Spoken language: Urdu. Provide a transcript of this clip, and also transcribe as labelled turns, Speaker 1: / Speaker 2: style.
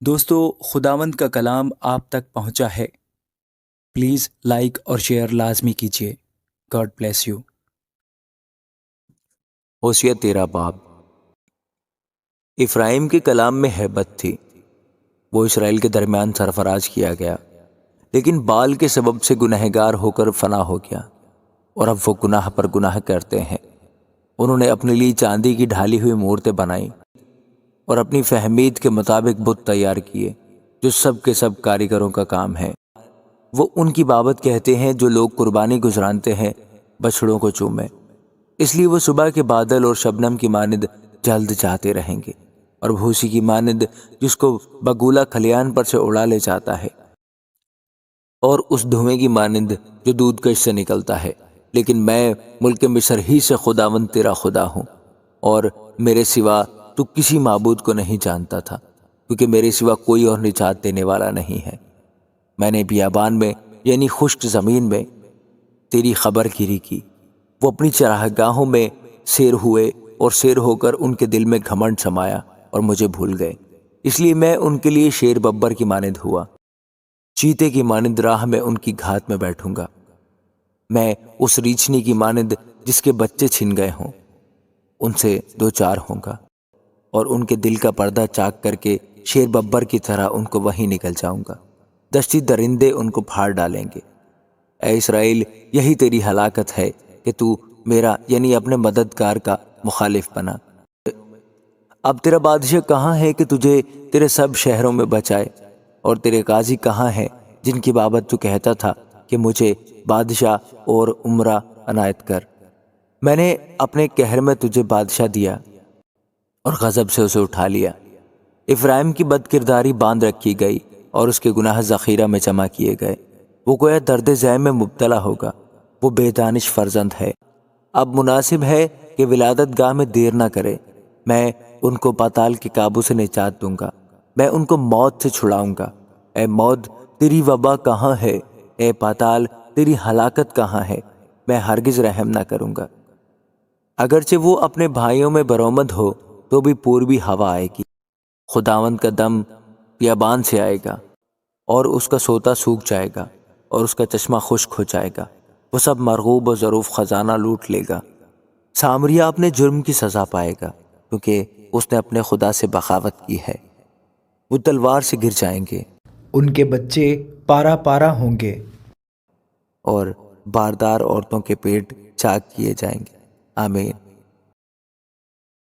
Speaker 1: دوستو، خداوند کا کلام آپ تک پہنچا ہے۔ پلیز لائک اور شیئر لازمی کیجیے۔ God bless you.
Speaker 2: ہوشیہ 13 باب۔ افرائیم کے کلام میں ہیبت تھی، وہ اسرائیل کے درمیان سرفراز کیا گیا، لیکن بال کے سبب سے گنہگار ہو کر فنا ہو گیا، اور اب وہ گناہ پر گناہ کرتے ہیں۔ انہوں نے اپنے لیے چاندی کی ڈھالی ہوئی مورتیں بنائیں اور اپنی فہمید کے مطابق بت تیار کیے، جو سب کے سب کاریگروں کا کام ہے۔ وہ ان کی بابت کہتے ہیں جو لوگ قربانی گزرانتے ہیں بچڑوں کو چومیں، اس لیے وہ صبح کے بادل اور شبنم کی مانند جلد جاتے رہیں گے، اور بھوسی کی مانند جس کو بگولا کھلیان پر سے اڑا لے جاتا ہے، اور اس دھوئیں کی مانند جو دودھ کش سے نکلتا ہے۔ لیکن میں ملک مصر ہی سے خداوند تیرا خدا ہوں، اور میرے سوا تو کسی معبود کو نہیں جانتا تھا، کیونکہ میرے سوا کوئی اور نجات دینے والا نہیں ہے۔ میں نے بیابان میں یعنی خشک زمین میں تیری خبر گیری کی۔ وہ اپنی چراگاہوں میں سیر ہوئے، اور سیر ہو کر ان کے دل میں گھمنڈ سمایا اور مجھے بھول گئے، اس لیے میں ان کے لیے شیر ببر کی مانند ہوا، چیتے کی مانند راہ میں ان کی گھات میں بیٹھوں گا۔ میں اس ریچھنی کی مانند جس کے بچے چھن گئے ہوں ان سے دو چار ہوں گا، اور ان کے دل کا پردہ چاک کر کے شیر ببر کی طرح ان کو وہیں نکل جاؤں گا۔ دشتی درندے ان کو پھاڑ ڈالیں گے۔ اے اسرائیل، یہی تیری ہلاکت ہے کہ تو میرا یعنی اپنے مددگار کا مخالف بنا۔ اب تیرا بادشاہ کہاں ہے کہ تجھے تیرے سب شہروں میں بچائے، اور تیرے قاضی کہاں ہیں جن کی بابت تو کہتا تھا کہ مجھے بادشاہ اور عمرہ عنایت کر؟ میں نے اپنے قہر میں تجھے بادشاہ دیا اور غضب سے اسے اٹھا لیا۔ افرائیم کی بد کرداری باندھ رکھی گئی، اور اس کے گناہ ذخیرہ میں جمع کیے گئے۔ وہ گویا درد ذہ میں مبتلا ہوگا، وہ بے دانش فرزند ہے۔ اب مناسب ہے کہ ولادت گاہ میں دیر نہ کرے۔ میں ان کو پاتال کے قابو سے نجات دوں گا، میں ان کو موت سے چھڑاؤں گا۔ اے موت، تیری وبا کہاں ہے؟ اے پاتال، تیری ہلاکت کہاں ہے؟ میں ہرگز رحم نہ کروں گا۔ اگرچہ وہ اپنے بھائیوں میں برآمد ہو تو بھی پوربی ہوا آئے گی۔ خداوند کا دم بیابان سے آئے گا، اور اس کا سوتا سوکھ جائے گا، اور اس کا چشمہ خشک ہو جائے گا۔ وہ سب مرغوب و ظروف خزانہ لوٹ لے گا۔ سامریہ اپنے جرم کی سزا پائے گا، کیونکہ اس نے اپنے خدا سے بغاوت کی ہے۔ وہ تلوار سے گر جائیں گے،
Speaker 1: ان کے بچے پارا پارا ہوں گے،
Speaker 2: اور باردار عورتوں کے پیٹ چاک کیے جائیں گے۔ آمین۔